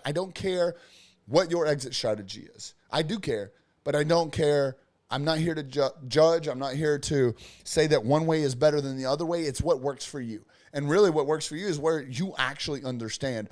I don't care what your exit strategy is. I do care, but I don't care. I'm not here to judge. I'm not here to say that one way is better than the other way. It's what works for you. And really what works for you is where you actually understand.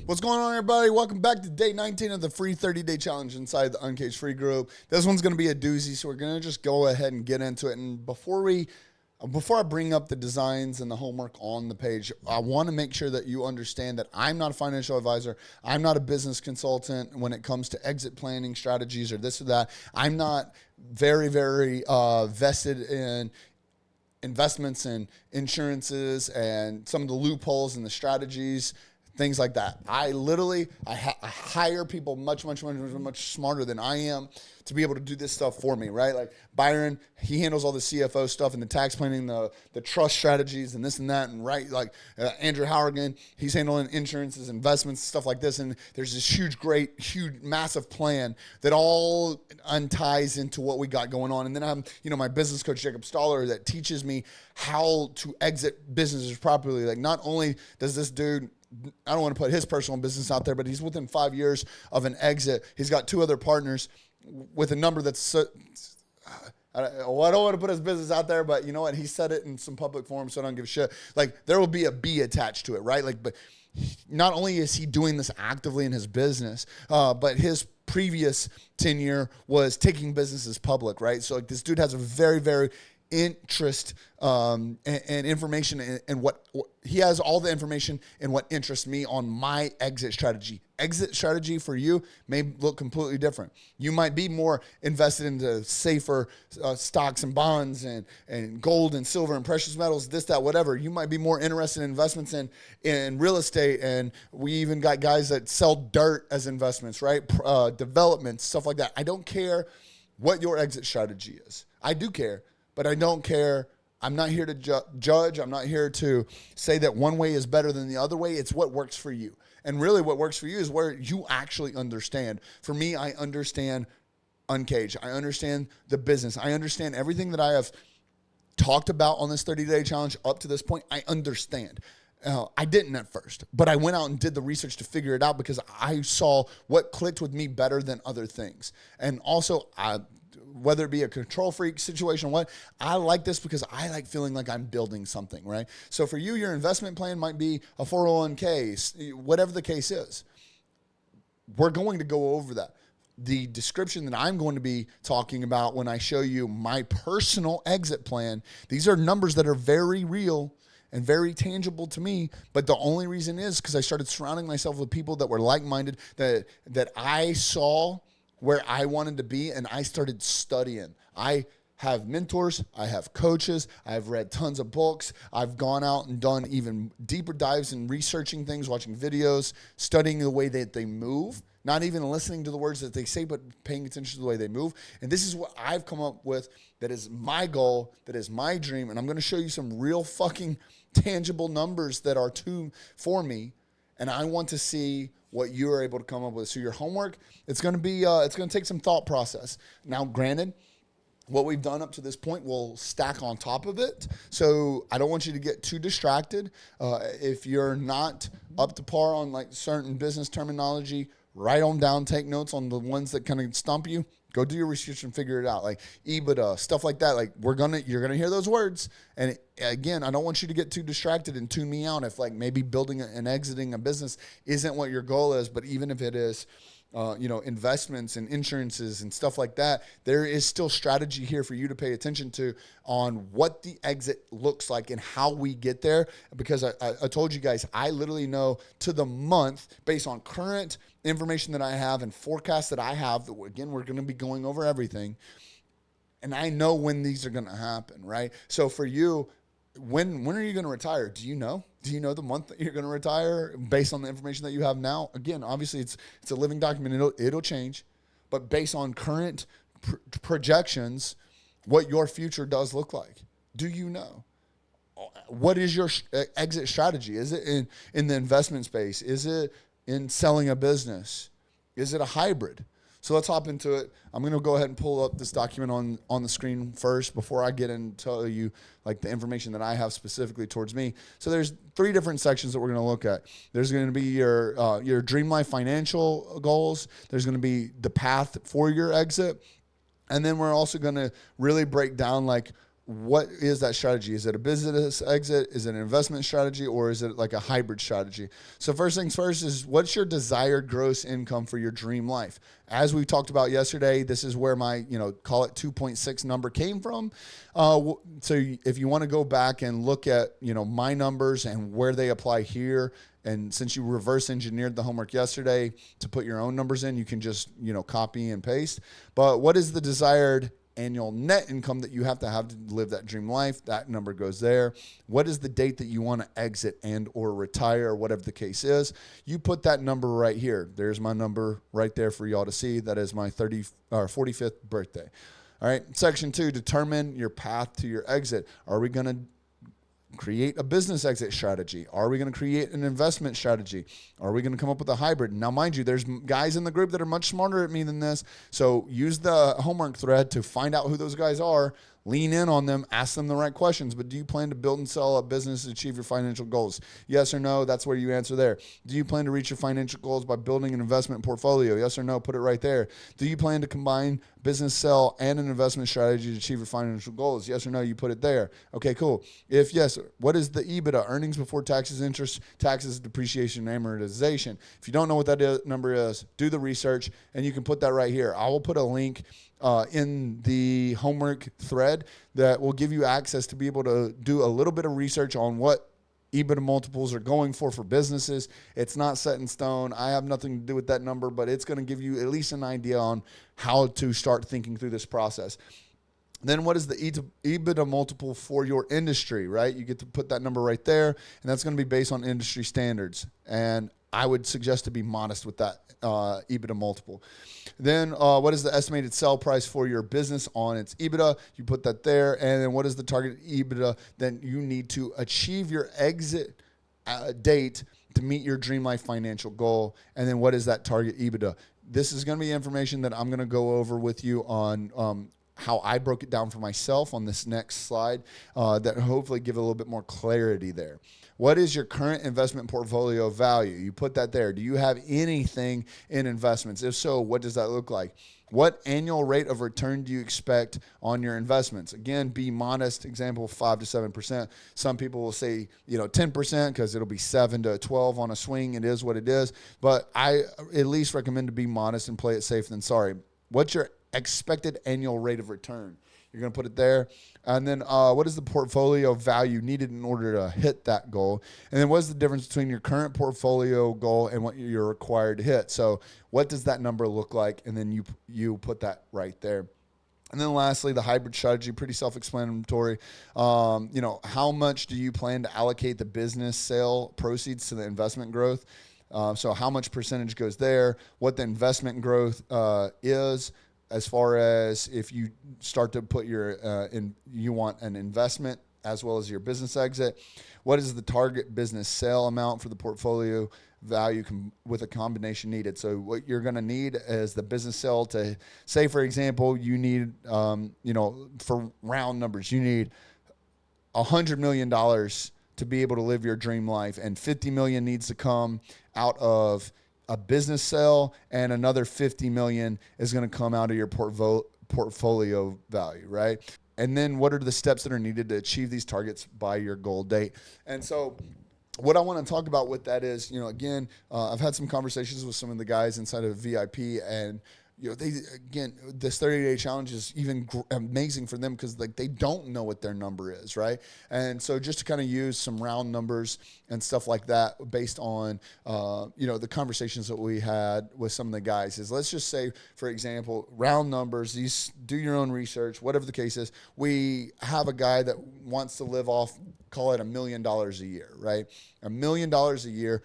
What's going on, everybody? Welcome back to day 19 of the free 30-day challenge inside the Uncaged free group. This one's going to be a doozy, so we're going to just go ahead and get into it. And before I bring up the designs and the homework on the page, I want to make sure that you understand that I'm not a financial advisor. I'm not a business consultant when it comes to exit planning strategies or this or that. I'm not very vested in investments and insurances and some of the loopholes and the strategies, things like that. I hire people much smarter than I am to be able to do this stuff for me, right? Like Byron, he handles all the CFO stuff and the tax planning, the trust strategies and this and that, and right, like Andrew Hourigan, he's handling insurances, investments, stuff like this, and there's this huge, massive plan that all unties into what we got going on. And then I'm, my business coach, Jacob Stoller, that teaches me how to exit businesses properly. Like not only does this dude, I don't want to put his personal business out there, but he's within 5 years of an exit. He's got 2 other partners with a number that's I don't want to put his business out there, but you know what? He said it in some public forum, so I don't give a shit. Like there will be a B attached to it, right? Like, but not only is he doing this actively in his business, but his previous tenure was taking businesses public, right? So like this dude has a very interest and information in what he has, all the information in what interests me on my exit strategy. Exit strategy for you may look completely different. You might be more invested into safer stocks and bonds and gold and silver and precious metals, this, that, whatever. You might be more interested in investments in real estate, and we even got guys that sell dirt as investments, right? Development, stuff like that. I don't care what your exit strategy is. I do care, but I don't care. I'm not here to judge. I'm not here to say that one way is better than the other way. It's what works for you. And really what works for you is where you actually understand. For me, I understand Uncaged. I understand the business. I understand everything that I have talked about on this 30-day challenge up to this point. I understand. I didn't at first, but I went out and did the research to figure it out because I saw what clicked with me better than other things. And also, whether it be a control freak situation or what, I like this because I like feeling like I'm building something, right? So for you, your investment plan might be a 401k, whatever the case is. We're going to go over that. The description that I'm going to be talking about when I show you my personal exit plan, these are numbers that are very real and very tangible to me, but the only reason is because I started surrounding myself with people that were like-minded, that I saw where I wanted to be, and I started studying. I have mentors, I have coaches, I've read tons of books, I've gone out and done even deeper dives in researching things, watching videos, studying the way that they move, not even listening to the words that they say, but paying attention to the way they move. And this is what I've come up with that is my goal, that is my dream, and I'm going to show you some real fucking tangible numbers that are for me, and I want to see what you are able to come up with. So your homework, it's going to take some thought process. Now, granted, what we've done up to this point will stack on top of it. So I don't want you to get too distracted. If you're not up to par on like certain business terminology, write them down, take notes on the ones that kind of stump you. Go do your research and figure it out. Like EBITDA, stuff like that. Like you're gonna hear those words. And again, I don't want you to get too distracted and tune me out if like maybe building and exiting a business isn't what your goal is. But even if it is, investments and insurances and stuff like that, there is still strategy here for you to pay attention to on what the exit looks like and how we get there. Because I told you guys, I literally know to the month based on current information that I have and forecasts that I have. Again, we're going to be going over everything. And I know when these are going to happen, right? So for you, when are you going to retire? Do you know? Do you know the month that you're going to retire based on the information that you have now? Again, obviously it's a living document. It'll change, but based on current projections, what your future does look like. Do you know? What is your exit strategy? Is it in the investment space? Is it in selling a business? Is it a hybrid? So let's hop into it. I'm going to go ahead and pull up this document on the screen first before I get into tell you like the information that I have specifically towards me. So there's 3 different sections that we're going to look at. There's going to be your dream life financial goals. There's going to be the path for your exit. And then we're also going to really break down like, what is that strategy? Is it a business exit? Is it an investment strategy? Or is it like a hybrid strategy? So first things first is, what's your desired gross income for your dream life? As we talked about yesterday, this is where my, call it 2.6 number came from. So if you want to go back and look at, my numbers and where they apply here, and since you reverse engineered the homework yesterday to put your own numbers in, you can just, copy and paste. But what is the desired annual net income that you have to live that dream life? That number goes there. What is the date that you want to exit and or retire, or whatever the case is? You put that number right here. There's my number right there for y'all to see. That is my 45th birthday. All right. Section 2, determine your path to your exit. Are we going to create a business exit strategy? Are we going to create an investment strategy? Are we going to come up with a hybrid? Now, mind you, there's guys in the group that are much smarter at me than this. So use the homework thread to find out who those guys are. Lean in on them, ask them the right questions. But do you plan to build and sell a business to achieve your financial goals? Yes or no? That's where you answer there. Do you plan to reach your financial goals by building an investment portfolio? Yes or no? Put it right there. Do you plan to combine business sell and an investment strategy to achieve your financial goals? Yes or no? You put it there. Okay, cool. If yes, what is the EBITDA? Earnings before taxes, interest, taxes, depreciation, and amortization. If you don't know what that number is, do the research, and you can put that right here. I will put a link in the homework thread that will give you access to be able to do a little bit of research on what EBITDA multiples are going for businesses. It's not set in stone. I have nothing to do with that number, but it's going to give you at least an idea on how to start thinking through this process. Then what is the EBITDA multiple for your industry, right? You get to put that number right there, and that's going to be based on industry standards. And I would suggest to be modest with that EBITDA multiple. Then what is the estimated sell price for your business on its EBITDA? You put that there. And then what is the target EBITDA that you need to achieve your exit date to meet your dream life financial goal? And then what is that target EBITDA? This is going to be information that I'm going to go over with you on how I broke it down for myself on this next slide that hopefully give a little bit more clarity there. What is your current investment portfolio value? You put that there. Do you have anything in investments? If so, what does that look like? What annual rate of return do you expect on your investments? Again, be modest. Example, 5 to 7%. Some people will say, 10% because it'll be 7 to 12 on a swing. It is what it is. But I at least recommend to be modest and play it safe than sorry. What's your expected annual rate of return? You're going to put it there. And then what is the portfolio value needed in order to hit that goal? And then what is the difference between your current portfolio goal and what you're required to hit? So what does that number look like? And then you put that right there. And then lastly, the hybrid strategy, pretty self-explanatory. How much do you plan to allocate the business sale proceeds to the investment growth? So how much percentage goes there? What the investment growth is? As far as if you start to put you want an investment as well as your business exit, what is the target business sale amount for the portfolio value with a combination needed? So what you're going to need is the business sale to say, for example, you need, for round numbers, you need $100 million to be able to live your dream life, and 50 million needs to come out of a business sale, and another 50 million is going to come out of your portfolio value, right? And then what are the steps that are needed to achieve these targets by your goal date? And so what I want to talk about with that is, again, I've had some conversations with some of the guys inside of VIP, and this 30-day challenge is even amazing for them because they don't know what their number is, right? And so just to kind of use some round numbers and stuff like that based on, the conversations that we had with some of the guys is, let's just say, for example, round numbers, these do your own research, whatever the case is. We have a guy that wants to live off, call it $1 million a year, right? $1 million a year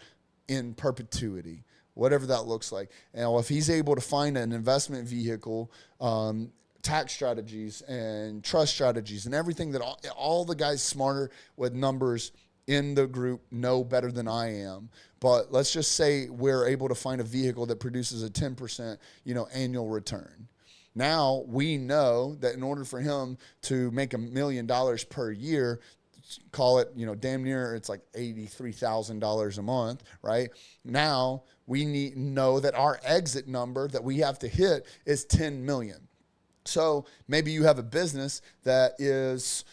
in perpetuity, whatever that looks like. And if he's able to find an investment vehicle, tax strategies and trust strategies and everything that all the guys smarter with numbers in the group know better than I am. But let's just say we're able to find a vehicle that produces a 10%, annual return. Now we know that in order for him to make $1 million per year, call it, damn near, it's like $83,000 a month, right? Now we know that our exit number that we have to hit is 10 million. So maybe you have a business that is,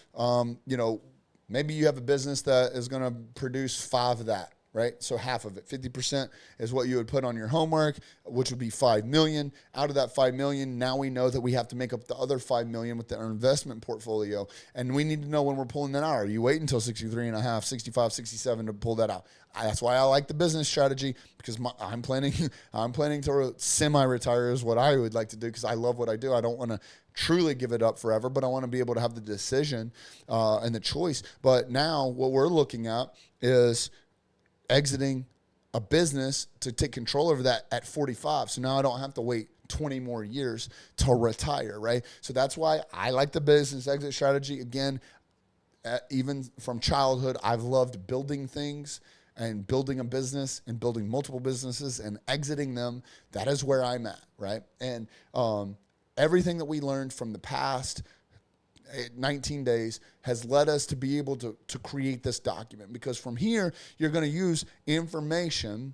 maybe you have a business that is going to produce 5 of that. Right? So half of it, 50% is what you would put on your homework, which would be 5 million. Out of that 5 million, now we know that we have to make up the other 5 million with our investment portfolio. And we need to know when we're pulling that out. Are you waiting until 63 and a half, 65, 67 to pull that out? That's why I like the business strategy, because I'm planning to semi-retire is what I would like to do, because I love what I do. I don't want to truly give it up forever, but I want to be able to have the decision and the choice. But now what we're looking at is exiting a business to take control over that at 45. So now I don't have to wait 20 more years to retire, right? So that's why I like the business exit strategy. Again, even from childhood, I've loved building things and building a business and building multiple businesses and exiting them. That is where I'm at, right? And everything that we learned from the past 19 days has led us to be able to create this document, because from here, you're going to use information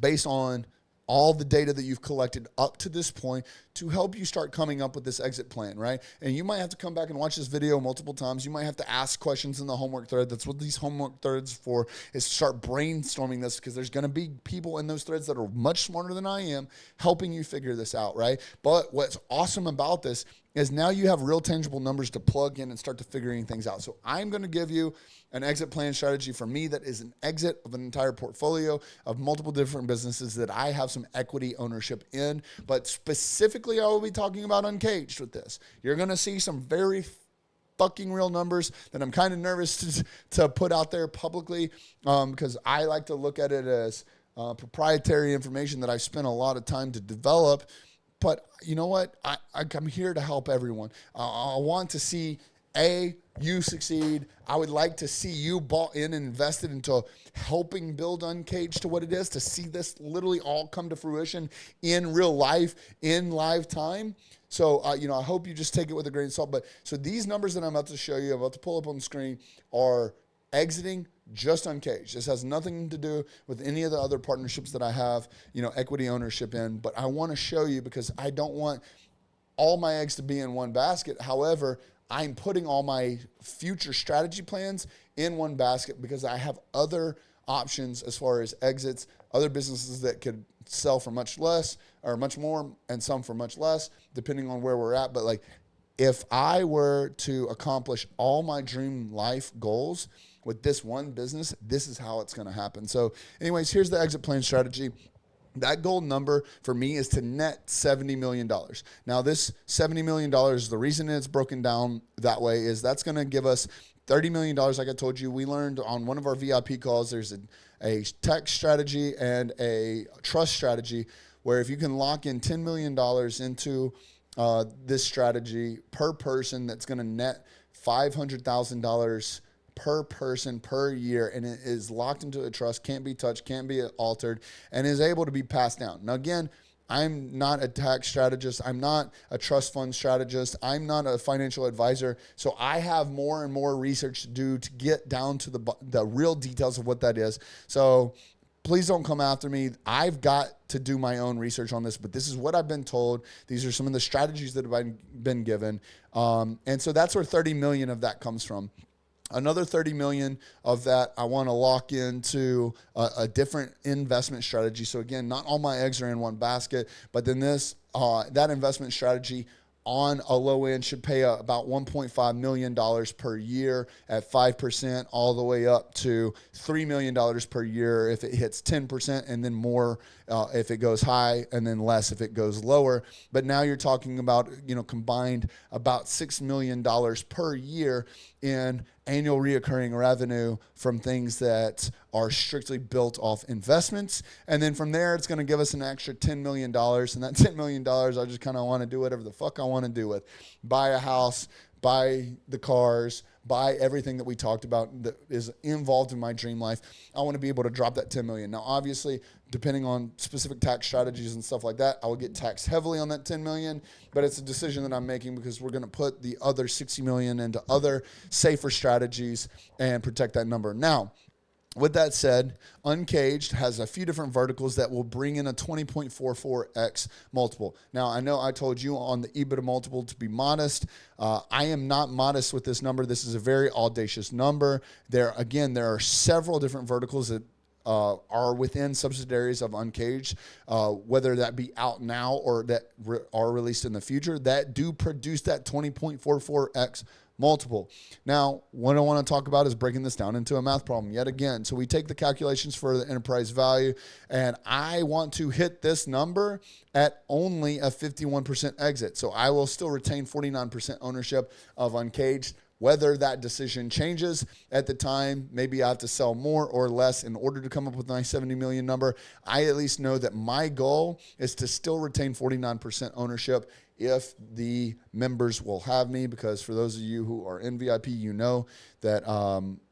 based on all the data that you've collected up to this point to help you start coming up with this exit plan, right? And you might have to come back and watch this video multiple times. You might have to ask questions in the homework thread. That's what these homework threads for, is start brainstorming this, because there's going to be people in those threads that are much smarter than I am helping you figure this out, right? But what's awesome about this is now you have real tangible numbers to plug in and start to figuring things out. So I'm going to give you an exit plan strategy for me that is an exit of an entire portfolio of multiple different businesses that I have some equity ownership in. But specifically, I will be talking about Uncaged with this. You're going to see some very fucking real numbers that I'm kind of nervous to put out there publicly, because I like to look at it as proprietary information that I've spent a lot of time to develop. But you know what? I'm here to help everyone. I want to see you succeed. I would like to see you bought in and invested into helping build Uncaged to what it is, to see this literally all come to fruition in real life, in live time. So, I hope you just take it with a grain of salt. But so these numbers that I'm about to show you, I'm about to pull up on the screen, are exiting just Uncaged. This has nothing to do with any of the other partnerships that I have, equity ownership in. But I want to show you, because I don't want all my eggs to be in one basket. However, I'm putting all my future strategy plans in one basket, because I have other options as far as exits, other businesses that could sell for much less or much more, and some for much less, depending on where we're at. But if I were to accomplish all my dream life goals with this one business, this is how it's going to happen. So anyways, here's the exit plan strategy. That goal number for me is to net $70 million. Now, this $70 million, the reason it's broken down that way is that's going to give us $30 million. Like I told you, we learned on one of our VIP calls, there's a tech strategy and a trust strategy, where if you can lock in $10 million into this strategy per person, that's going to net $500,000 per person per year, and it is locked into a trust, can't be touched, can't be altered, and is able to be passed down. Now, again, I'm not a tax strategist. I'm not a trust fund strategist. I'm not a financial advisor. So I have more and more research to do to get down to the real details of what that is. So please don't come after me. I've got to do my own research on this, but this is what I've been told. These are some of the strategies that have been given. And so that's where 30 million of that comes from. Another 30 million of that I want to lock into a different investment strategy. So again, not all my eggs are in one basket, but then that investment strategy on a low end should pay about $1.5 million per year at 5%, all the way up to $3 million per year if it hits 10%, and then more if it goes high, and then less if it goes lower. But now you're talking about, combined about $6 million per year in annual reoccurring revenue from things that are strictly built off investments. And then from there, it's going to give us an extra $10 million. And that $10 million, I just kind of want to do whatever the fuck I want to do with. Buy a house, buy the cars, buy everything that we talked about that is involved in my dream life, I want to be able to drop that $10 million. Now, obviously, depending on specific tax strategies and stuff like that, I will get taxed heavily on that $10 million, but it's a decision that I'm making because we're going to put the other $60 million into other safer strategies and protect that number. Now, with that said, Uncaged has a few different verticals that will bring in a 20.44x multiple. Now, I know I told you on the EBITDA multiple to be modest. I am not modest with this number. This is a very audacious number. There are several different verticals that are within subsidiaries of Uncaged, whether that be out now or that are released in the future, that do produce that 20.44x multiple. Now, what I want to talk about is breaking this down into a math problem yet again. So we take the calculations for the enterprise value, and I want to hit this number at only a 51% exit. So I will still retain 49% ownership of Uncaged. Whether that decision changes at the time, maybe I have to sell more or less in order to come up with my 70 million number. I at least know that my goal is to still retain 49% ownership if the members will have me, because for those of you who are in VIP, you know that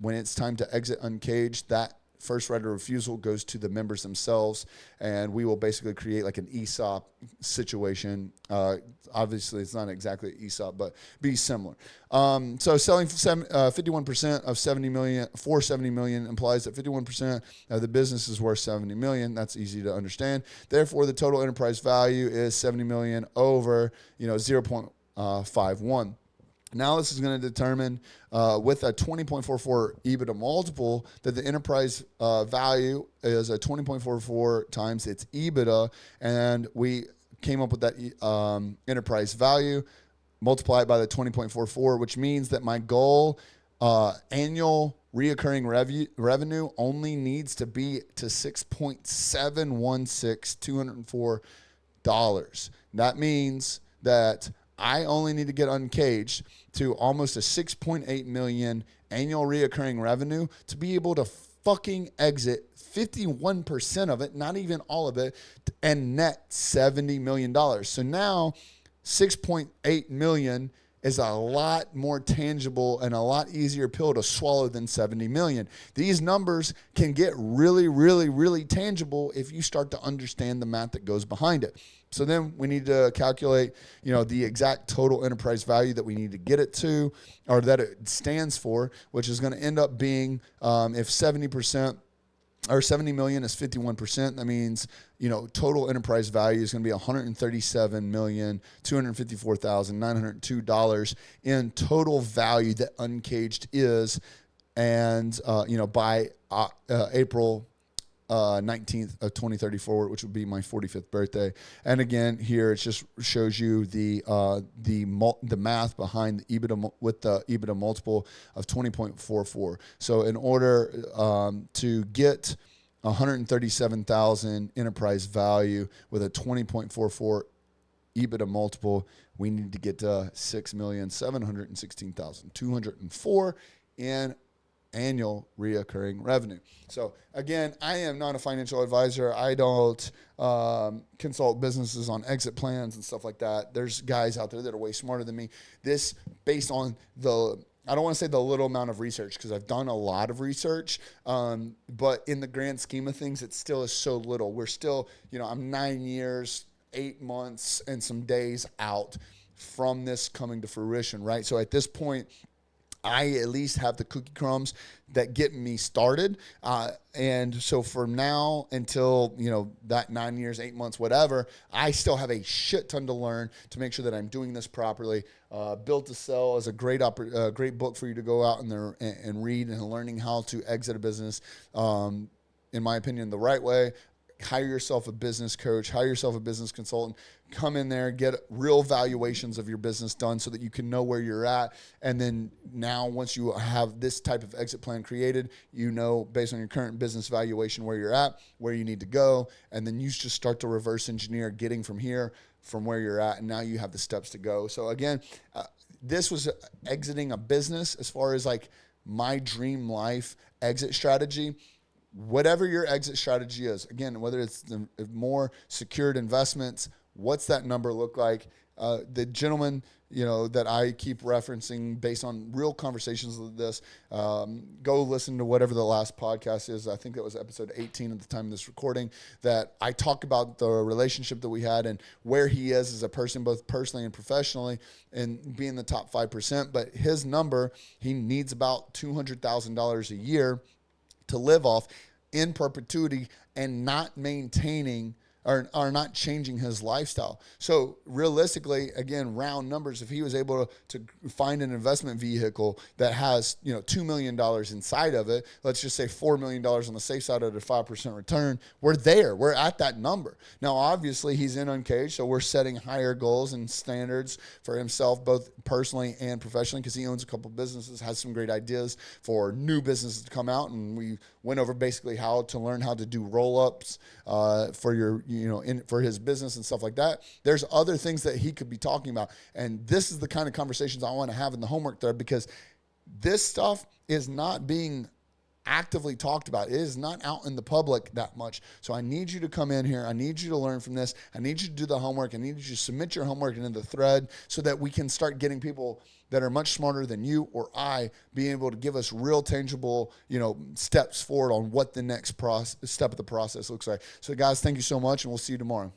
when it's time to exit Uncaged, that first right of refusal goes to the members themselves, and we will basically create like an ESOP situation. Obviously, it's not exactly ESOP, but be similar. So selling 51% of 70 million for 70 million implies that 51% of the business is worth 70 million. That's easy to understand. Therefore, the total enterprise value is 70 million over 0.51. Now this is going to determine with a 20.44 EBITDA multiple that the enterprise value is a 20.44 times its EBITDA, and we came up with that enterprise value, multiply it by the 20.44, which means that my goal annual reoccurring revenue only needs to be to $6.716,204. That means that I only need to get Uncaged to almost a 6.8 million annual reoccurring revenue to be able to fucking exit 51% of it, not even all of it, and net $70 million. So now 6.8 million is a lot more tangible and a lot easier pill to swallow than 70 million. These numbers can get really, really, really tangible if you start to understand the math that goes behind it. So then we need to calculate, the exact total enterprise value that we need to get it to, or that it stands for, which is going to end up being, if 70% or 70 million is 51%, that means, total enterprise value is going to be $137,254,902 in total value that Uncaged is. And, by April 19th of 2034, which would be my 45th birthday. And again, here it just shows you the math behind the EBITDA with the EBITDA multiple of 20.44. So in order to get 137,000 enterprise value with a 20.44 EBITDA multiple, we need to get to 6,716,204 in annual reoccurring revenue. So again, I am not a financial advisor. I don't consult businesses on exit plans and stuff like that. There's guys out there that are way smarter than me. This based on I don't want to say the little amount of research, because I've done a lot of research, but in the grand scheme of things, it still is so little. We're still, I'm 9 years, 8 months, and some days out from this coming to fruition, right? So at this point, I at least have the cookie crumbs that get me started. And so from now until, that 9 years, 8 months, whatever, I still have a shit ton to learn to make sure that I'm doing this properly. Built to Sell is a great book for you to go out and read, and learning how to exit a business, in my opinion, the right way. Hire yourself a business coach, hire yourself a business consultant, come in there, get real valuations of your business done so that you can know where you're at. And then now, once you have this type of exit plan created, based on your current business valuation where you're at, where you need to go. And then you just start to reverse engineer getting from where you're at. And now you have the steps to go. So again, this was exiting a business as far as like my dream life exit strategy. Whatever your exit strategy is, again, whether it's the more secured investments, What's that number look like? The gentleman, that I keep referencing based on real conversations like this, go listen to whatever the last podcast is. I think that was episode 18 at the time of this recording, that I talk about the relationship that we had and where he is as a person, both personally and professionally, and being the top 5%. But his number, he needs about $200,000 a year to live off in perpetuity and not maintaining or not changing his lifestyle. So realistically, again, round numbers, if he was able to find an investment vehicle that has, $2 million inside of it, let's just say $4 million on the safe side at a 5% return, we're there. We're at that number. Now, obviously, he's in Uncaged, so we're setting higher goals and standards for himself, both personally and professionally, because he owns a couple businesses, has some great ideas for new businesses to come out, and we went over basically how to learn how to do roll-ups for your, for his business and stuff like that. There's other things that he could be talking about. And this is the kind of conversations I want to have in the homework thread, because this stuff is not being actively talked about. It is not out in the public that much. So I need you to come in here. I need you to learn from this. I need you to do the homework. I need you to submit your homework into the thread so that we can start getting people that are much smarter than you or I being able to give us real tangible, steps forward on what the next step of the process looks like. So guys, thank you so much, and we'll see you tomorrow.